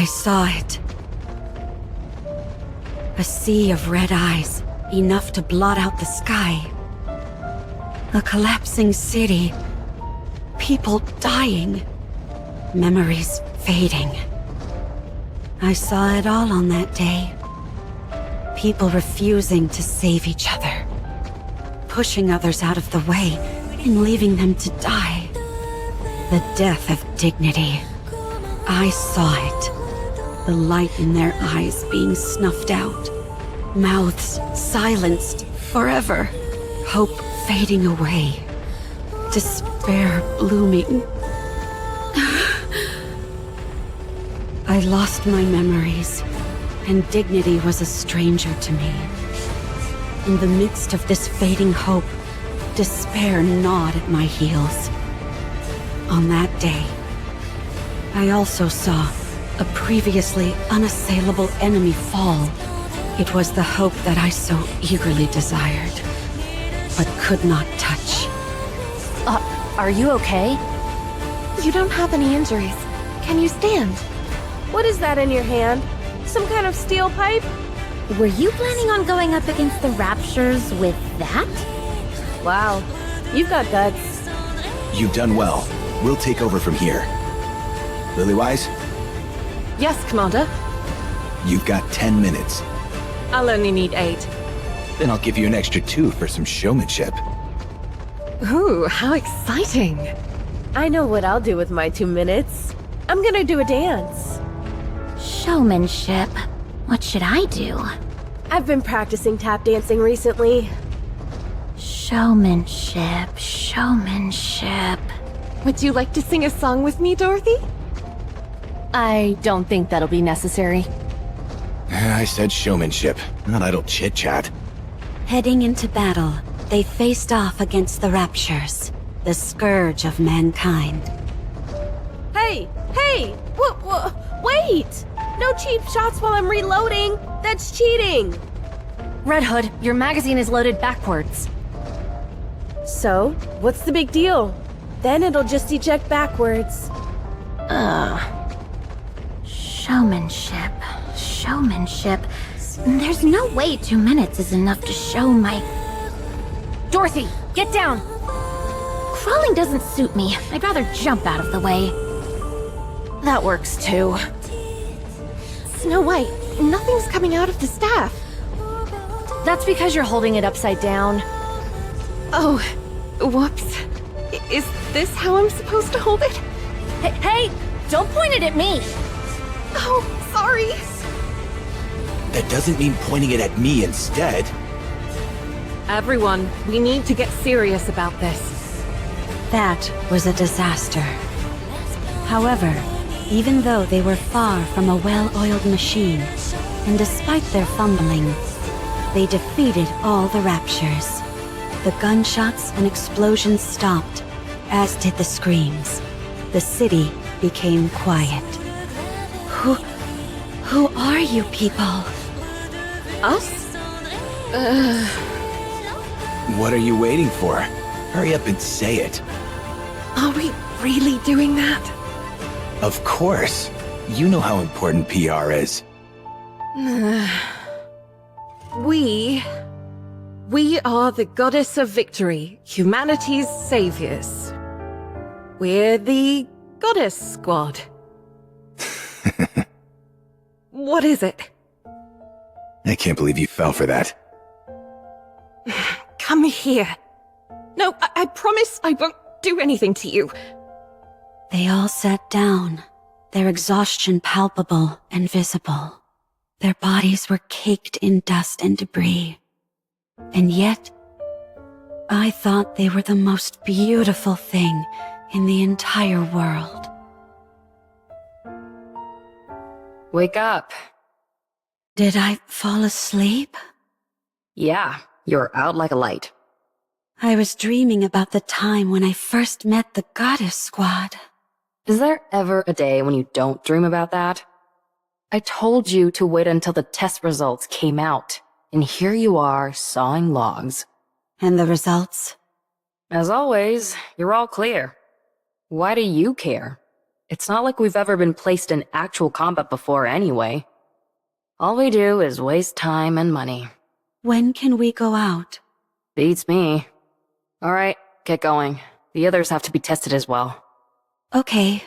I saw it. A sea of red eyes, enough to blot out the sky. A collapsing city. People dying. Memories fading. I saw it all on that day. People refusing to save each other. Pushing others out of the way and leaving them to die. The death of dignity. I saw it. The light in their eyes being snuffed out. Mouths silenced forever. Hope fading away. Despair blooming. I lost my memories, and dignity was a stranger to me. In the midst of this fading hope, despair gnawed at my heels. On that day, I also saw a previously unassailable enemy fall. It was the hope that I so eagerly desired, but could not touch. Are you okay? You don't have any injuries. Can you stand? What is that in your hand? Some kind of steel pipe? Were you planning on going up against the Raptures with that? Wow, you've got guts. You've done well. We'll take over from here. Lilywise, Yes, Commander. you've got 10 minutes. I'll only need 8. Then I'll give you an extra 2 for some showmanship. Ooh, how exciting. I know what I'll do with my 2 minutes. I'm gonna do a dance. Showmanship. What should I do? I've been practicing tap dancing recently. Showmanship. Would you like to sing a song with me, Dorothy? I don't think that'll be necessary. I said showmanship, not idle chit-chat. Heading into battle, they faced off against the Raptures, the scourge of mankind. Hey! Wait! No cheap shots while I'm reloading! That's cheating! Red Hood, your magazine is loaded backwards. So, what's the big deal? Then it'll just eject backwards. Showmanship. There's no way 2 minutes is enough to show my... Dorothy, get down! Crawling doesn't suit me. I'd rather jump out of the way. That works too. Snow White, nothing's coming out of the staff. That's because you're holding it upside down. Oh, whoops. Is this how I'm supposed to hold it? Hey, don't point it at me! Oh, sorry. That doesn't mean pointing it at me instead. Everyone, we need to get serious about this. That was a disaster. However, even though they were far from a well-oiled machine, and despite their fumbling, they defeated all the Raptures. The gunshots and explosions stopped, as did the screams. The city became quiet. Who are you people? Us? What are you waiting for? Hurry up and say it. Are we really doing that? Of course. You know how important PR is. We are the Goddess of Victory, humanity's saviors. We're the Goddess Squad. What is it? I can't believe you fell for that. Come here. No, I promise I won't do anything to you. They all sat down, their exhaustion palpable and visible. Their bodies were caked in dust and debris. And yet, I thought they were the most beautiful thing in the entire world. Wake up. Did I fall asleep? Yeah, you're out like a light. I was dreaming about the time when I first met the Goddess Squad. Is there ever a day when you don't dream about that? I told you to wait until the test results came out, and here you are sawing logs. And the results? As always, you're all clear. Why do you care? It's not like we've ever been placed in actual combat before anyway. All we do is waste time and money. When can we go out? Beats me. Alright, get going. The others have to be tested as well. Okay.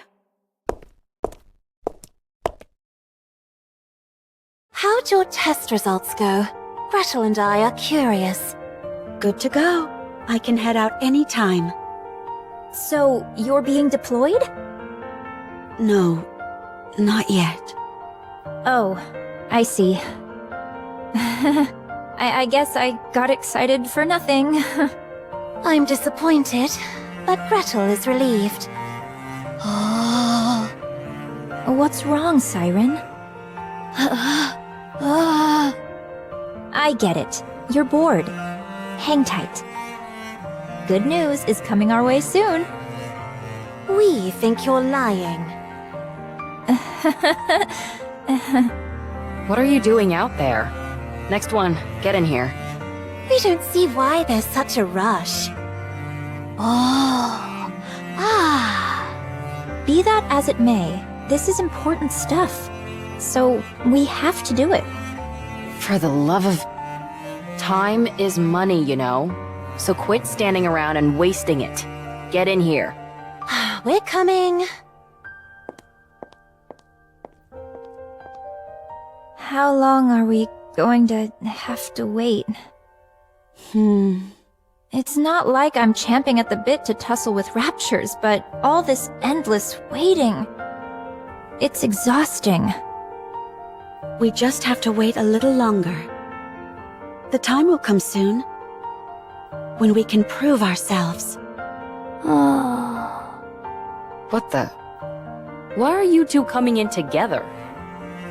How'd your test results go? Gretel and I are curious. Good to go. I can head out anytime. So, you're being deployed? No, not yet. Oh, I see. I guess I got excited for nothing. I'm disappointed, but Gretel is relieved. What's wrong, Siren? I get it. You're bored. Hang tight. Good news is coming our way soon. We think you're lying. What are you doing out there? Next one, get in here. We don't see why there's such a rush. Be that as it may, this is important stuff. So, we have to do it. For the love of... Time is money, you know. So quit standing around and wasting it. Get in here. We're coming. How long are we going to have to wait? It's not like I'm champing at the bit to tussle with raptures, but all this endless waiting... It's exhausting. We just have to wait a little longer. The time will come soon. When we can prove ourselves. What the... Why are you two coming in together?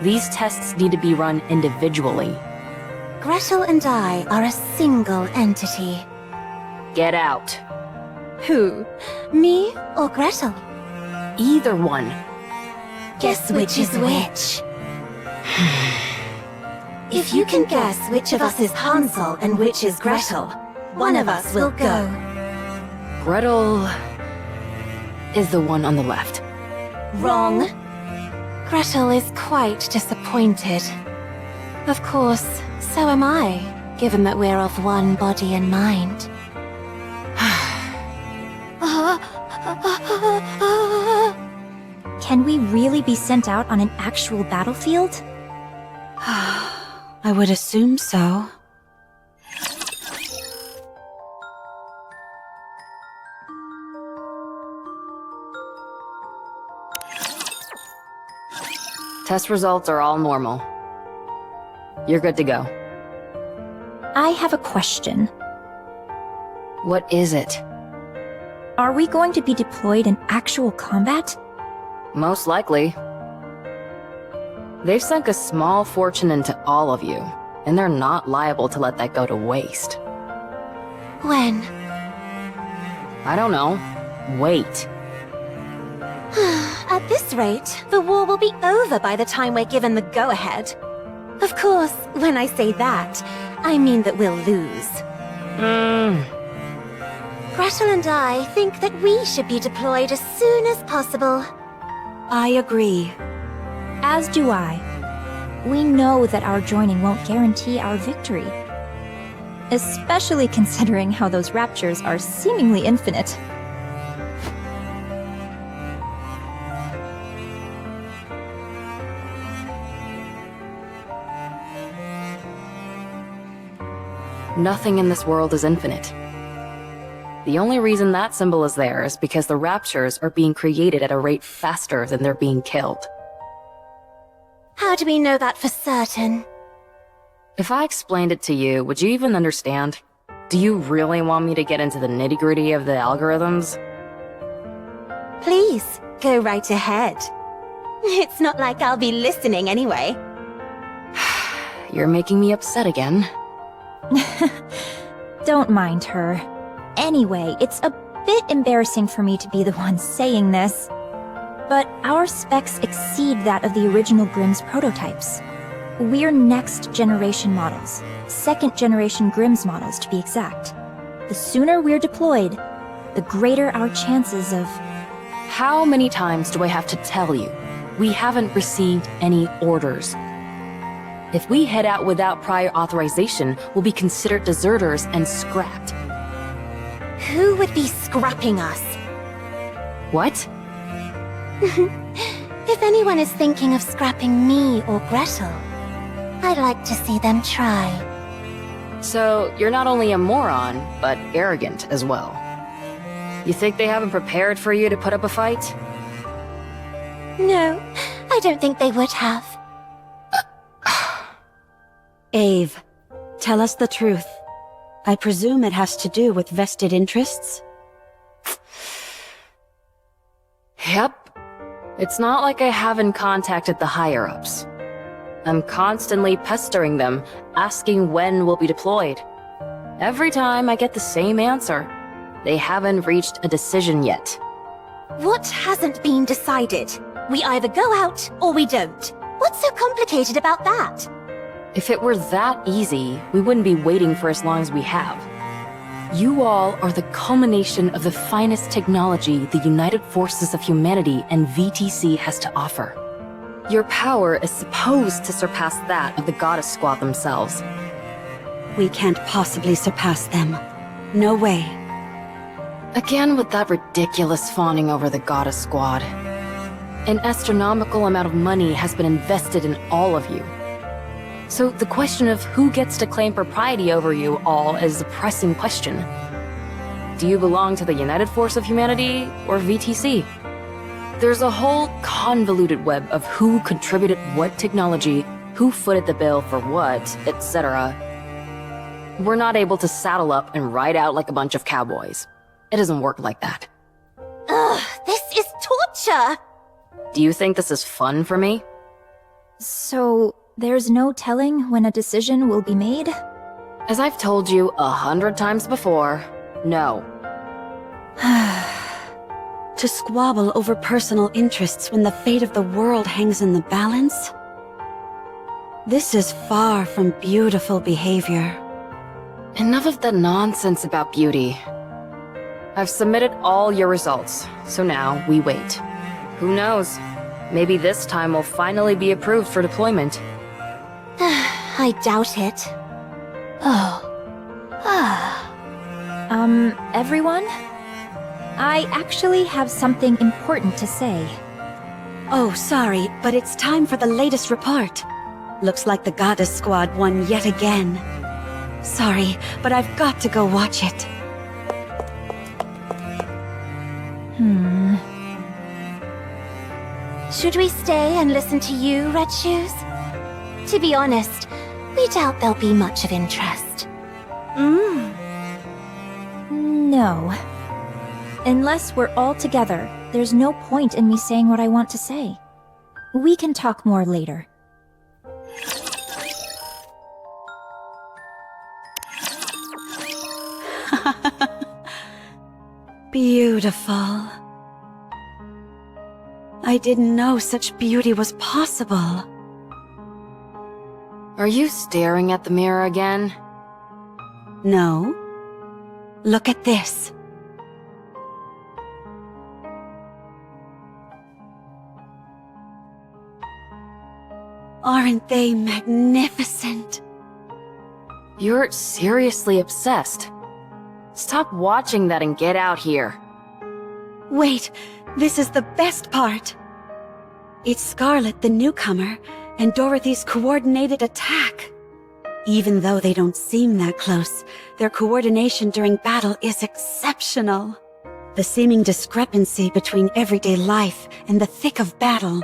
These tests need to be run individually. Gretel and I are a single entity. Get out. Who? Me or Gretel? Either one. Guess which is which. If you can guess which of us is Hansel and which is Gretel, one of us will go. Gretel... is the one on the left. Wrong. Gretel is quite disappointed. Of course, so am I, given that we're of one body and mind. Can we really be sent out on an actual battlefield? I would assume so. Test results are all normal. You're good to go. I have a question. What is it? Are we going to be deployed in actual combat? Most likely. They've sunk a small fortune into all of you, and they're not liable to let that go to waste. When? I don't know. Wait. At this rate, the war will be over by the time we're given the go-ahead. Of course, when I say that, I mean that we'll lose. Gretel and I think that we should be deployed as soon as possible. I agree. As do I. We know that our joining won't guarantee our victory. Especially considering how those raptures are seemingly infinite. Nothing in this world is infinite. The only reason that symbol is there is because the raptures are being created at a rate faster than they're being killed. How do we know that for certain? If I explained it to you, would you even understand? Do you really want me to get into the nitty-gritty of the algorithms? Please, go right ahead. It's not like I'll be listening anyway. You're making me upset again. Don't mind her. Anyway, it's a bit embarrassing for me to be the one saying this. But our specs exceed that of the original Grimm's prototypes. We're next-generation models. Second-generation Grimm's models, to be exact. The sooner we're deployed, the greater our chances of How many times do I have to tell you? We haven't received any orders. If we head out without prior authorization, we'll be considered deserters and scrapped. Who would be scrapping us? What? If anyone is thinking of scrapping me or Gretel, I'd like to see them try. So, you're not only a moron, but arrogant as well. You think they haven't prepared for you to put up a fight? No, I don't think they would have. Ave, tell us the truth. I presume it has to do with vested interests? Yep. It's not like I haven't contacted the higher-ups. I'm constantly pestering them, asking when we'll be deployed. Every time I get the same answer. They haven't reached a decision yet. What hasn't been decided? We either go out or we don't. What's so complicated about that? If it were that easy, we wouldn't be waiting for as long as we have. You all are the culmination of the finest technology the United Forces of Humanity and VTC has to offer. Your power is supposed to surpass that of the Goddess Squad themselves. We can't possibly surpass them. No way. Again with that ridiculous fawning over the Goddess Squad. An astronomical amount of money has been invested in all of you. So the question of who gets to claim propriety over you all is a pressing question. Do you belong to the United Force of Humanity or VTC? There's a whole convoluted web of who contributed what technology, who footed the bill for what, etc. We're not able to saddle up and ride out like a bunch of cowboys. It doesn't work like that. Ugh, this is torture! Do you think this is fun for me? So, there's no telling when a decision will be made? As I've told you 100 times before, no. To squabble over personal interests when the fate of the world hangs in the balance? This is far from beautiful behavior. Enough of the nonsense about beauty. I've submitted all your results, so now we wait. Who knows? Maybe this time we'll finally be approved for deployment. I doubt it. Oh. Everyone? I actually have something important to say. Oh, sorry, but it's time for the latest report. Looks like the Goddess Squad won yet again. Sorry, but I've got to go watch it. Should we stay and listen to you, Red Shoes? To be honest, we doubt there'll be much of interest. No. Unless we're all together, there's no point in me saying what I want to say. We can talk more later. Beautiful. I didn't know such beauty was possible. Are you staring at the mirror again? No. Look at this. Aren't they magnificent? You're seriously obsessed. Stop watching that and get out here. Wait, this is the best part. It's Scarlet, the newcomer, and Dorothy's coordinated attack. Even though they don't seem that close, their coordination during battle is exceptional. The seeming discrepancy between everyday life and the thick of battle,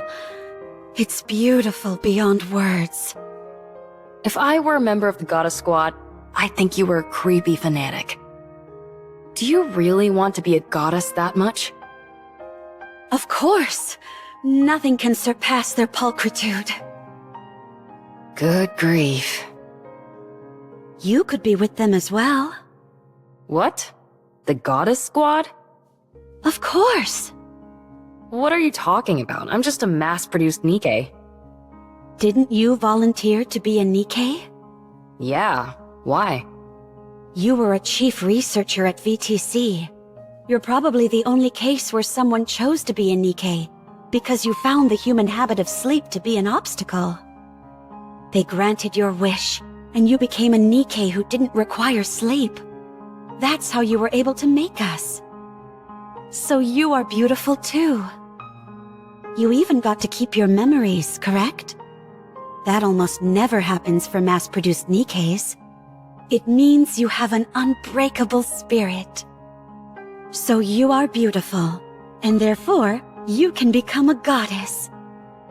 it's beautiful beyond words. If I were a member of the Goddess Squad, I'd think you were a creepy fanatic. Do you really want to be a goddess that much? Of course. Nothing can surpass their pulchritude. Good grief. You could be with them as well. What? The Goddess Squad? Of course. What are you talking about? I'm just a mass-produced Nikke. Didn't you volunteer to be a Nikke? Yeah, why? You were a chief researcher at VTC. You're probably the only case where someone chose to be a Nikke, because you found the human habit of sleep to be an obstacle. They granted your wish, and you became a Nikke who didn't require sleep. That's how you were able to make us. So you are beautiful too. You even got to keep your memories, correct? That almost never happens for mass-produced Nikkes. It means you have an unbreakable spirit. So you are beautiful, and therefore, you can become a goddess.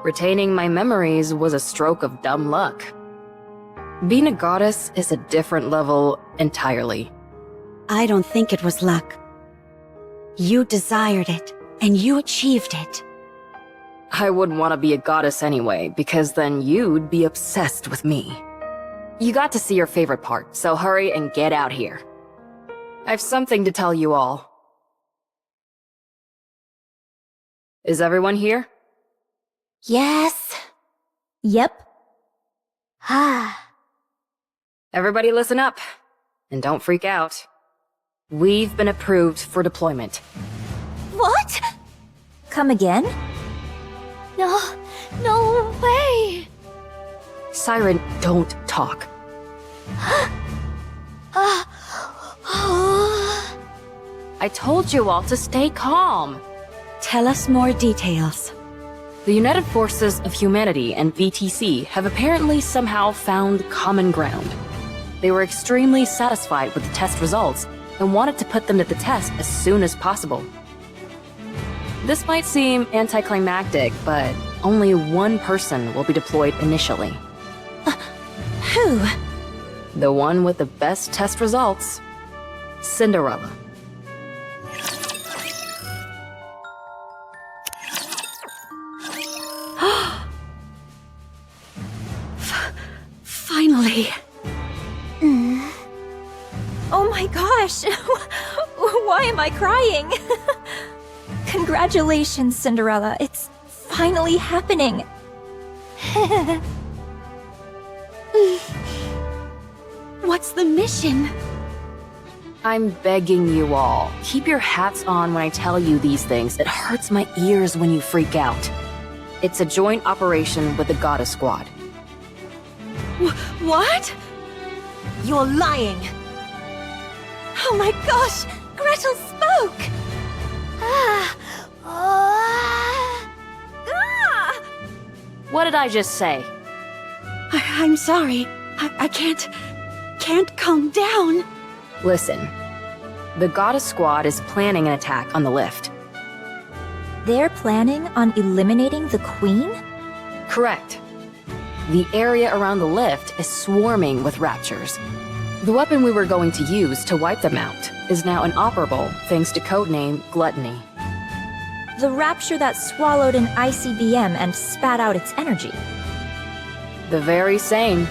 Retaining my memories was a stroke of dumb luck. Being a goddess is a different level entirely. I don't think it was luck. You desired it, and you achieved it. I wouldn't want to be a goddess anyway, because then you'd be obsessed with me. You got to see your favorite part, so hurry and get out here. I have something to tell you all. Is everyone here? Yes. Yep. Everybody listen up, and don't freak out. We've been approved for deployment. What? Come again? No way. Siren, don't talk. I told you all to stay calm. Tell us more details. The United Forces of Humanity and VTC have apparently somehow found common ground. They were extremely satisfied with the test results and wanted to put them to the test as soon as possible. This might seem anticlimactic, but only one person will be deployed initially. Who? The one with the best test results. Cinderella. Finally. Oh my gosh! Why am I crying? Congratulations, Cinderella. It's finally happening. What's the mission? I'm begging you all, keep your hats on when I tell you these things. It hurts my ears when you freak out. It's a joint operation with the Goddess Squad. What? You're lying! Oh my gosh! Gretel spoke! What did I just say? I'm sorry. I can't calm down. Listen, the Goddess Squad is planning an attack on the lift. They're planning on eliminating the Queen? Correct. The area around the lift is swarming with raptures. The weapon we were going to use to wipe them out is now inoperable thanks to codename Gluttony. The rapture that swallowed an ICBM and spat out its energy. The very same.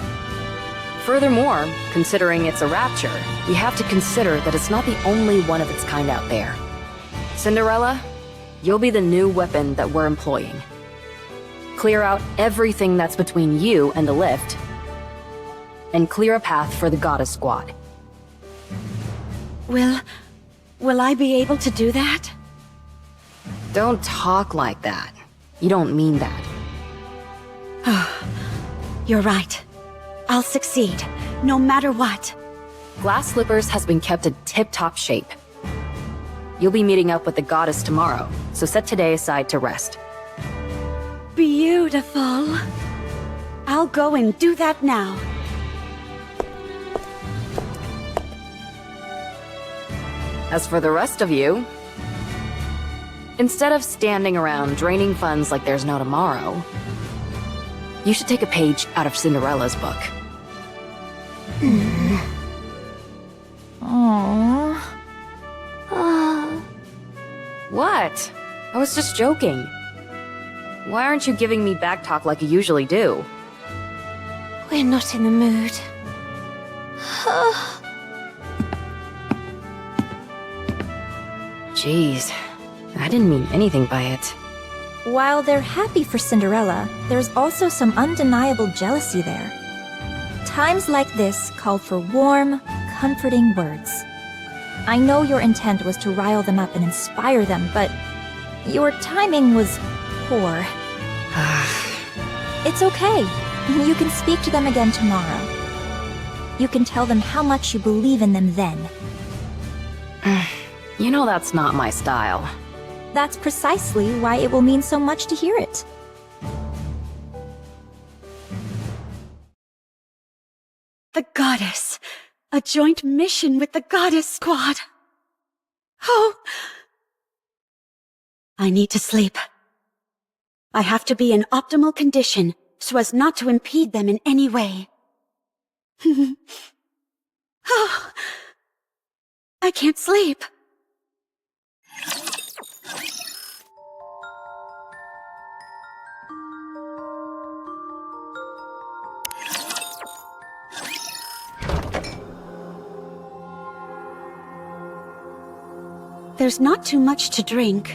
Furthermore, considering it's a rapture, we have to consider that it's not the only one of its kind out there. Cinderella, you'll be the new weapon that we're employing. Clear out everything that's between you and the lift, and clear a path for the Goddess Squad. Will I be able to do that? Don't talk like that. You don't mean that. You're right. I'll succeed, no matter what. Glass Slippers has been kept in tip-top shape. You'll be meeting up with the goddess tomorrow, so set today aside to rest. Beautiful. I'll go and do that now. As for the rest of you, instead of standing around draining funds like there's no tomorrow, you should take a page out of Cinderella's book. Aww. What? I was just joking. Why aren't you giving me back talk like you usually do? We're not in the mood. Jeez, I didn't mean anything by it. While they're happy for Cinderella, there's also some undeniable jealousy there. Times like this call for warm, comforting words. I know your intent was to rile them up and inspire them, but your timing was poor. It's okay. You can speak to them again tomorrow. You can tell them how much you believe in them then. You know that's not my style. That's precisely why it will mean so much to hear it. The goddess. A joint mission with the goddess squad. Oh. I need to sleep. I have to be in optimal condition so as not to impede them in any way. Oh. I can't sleep. There's not too much to drink.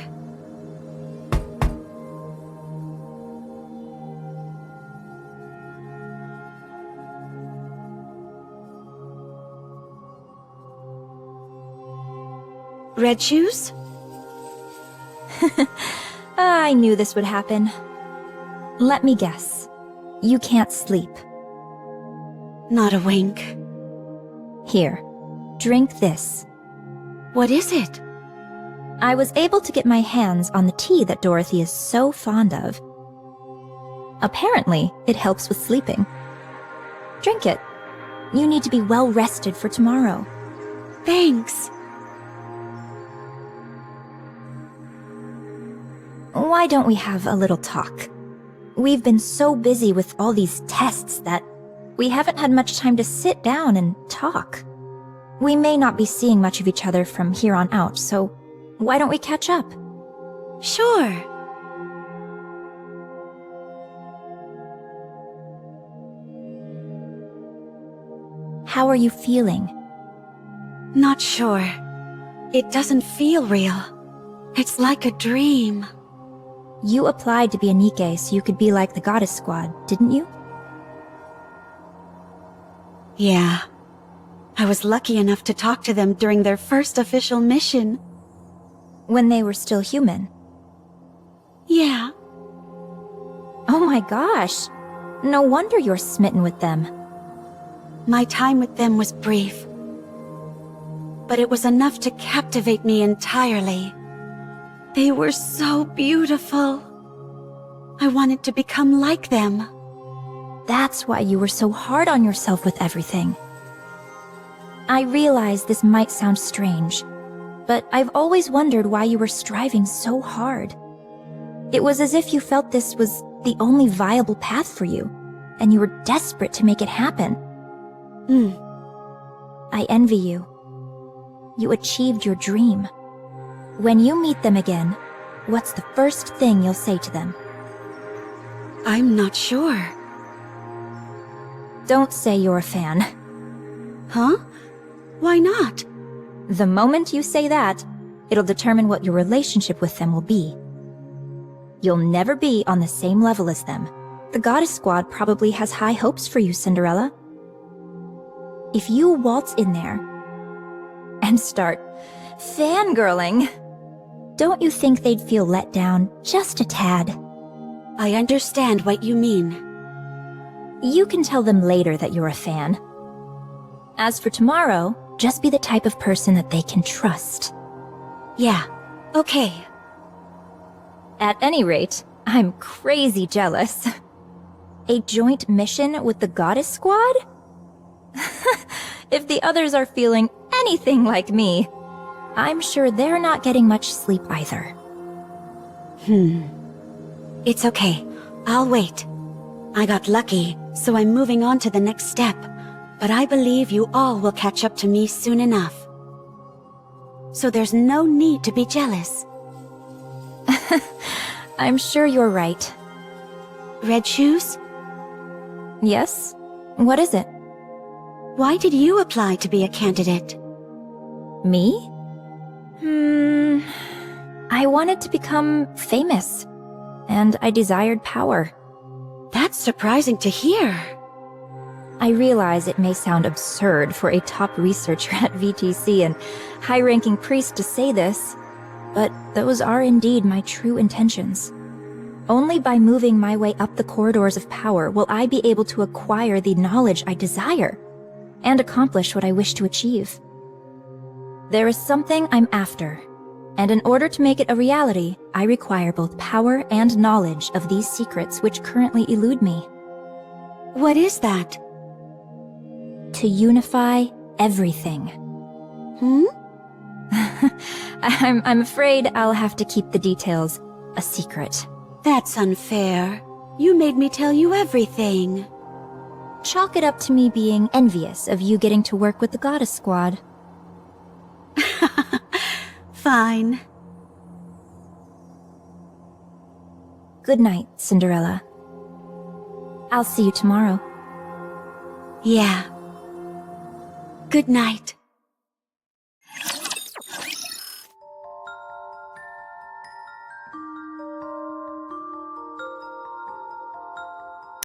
Red shoes? I knew this would happen. Let me guess. You can't sleep. Not a wink. Here, drink this. What is it? I was able to get my hands on the tea that Dorothy is so fond of. Apparently, it helps with sleeping. Drink it. You need to be well rested for tomorrow. Thanks. Why don't we have a little talk? We've been so busy with all these tests that we haven't had much time to sit down and talk. We may not be seeing much of each other from here on out, so why don't we catch up? Sure. How are you feeling? Not sure. It doesn't feel real. It's like a dream. You applied to be a Nikke so you could be like the Goddess Squad, didn't you? Yeah. I was lucky enough to talk to them during their first official mission. When they were still human. Yeah. Oh my gosh. No wonder you're smitten with them. My time with them was brief. But it was enough to captivate me entirely. They were so beautiful. I wanted to become like them. That's why you were so hard on yourself with everything. I realize this might sound strange, but I've always wondered why you were striving so hard. It was as if you felt this was the only viable path for you, and you were desperate to make it happen. I envy you. You achieved your dream. When you meet them again, what's the first thing you'll say to them? I'm not sure. Don't say you're a fan. Huh? Why not? The moment you say that, it'll determine what your relationship with them will be. You'll never be on the same level as them. The Goddess Squad probably has high hopes for you, Cinderella. If you waltz in there and start fangirling, don't you think they'd feel let down just a tad? I understand what you mean. You can tell them later that you're a fan. As for tomorrow, just be the type of person that they can trust. Yeah, okay. At any rate, I'm crazy jealous. A joint mission with the Goddess Squad? If the others are feeling anything like me, I'm sure they're not getting much sleep either. It's okay. I'll wait. I got lucky, so I'm moving on to the next step. But I believe you all will catch up to me soon enough. So there's no need to be jealous. I'm sure you're right. Red shoes? Yes? What is it? Why did you apply to be a candidate? Me? I wanted to become famous, and I desired power. That's surprising to hear. I realize it may sound absurd for a top researcher at VTC and high-ranking priest to say this, but those are indeed my true intentions. Only by moving my way up the corridors of power will I be able to acquire the knowledge I desire and accomplish what I wish to achieve. There is something I'm after, and in order to make it a reality, I require both power and knowledge of these secrets which currently elude me. What is that? To unify everything. I'm afraid I'll have to keep the details a secret. That's unfair. You made me tell you everything. Chalk it up to me being envious of you getting to work with the Goddess Squad. Fine. Good night, Cinderella. I'll see you tomorrow. Yeah. Good night.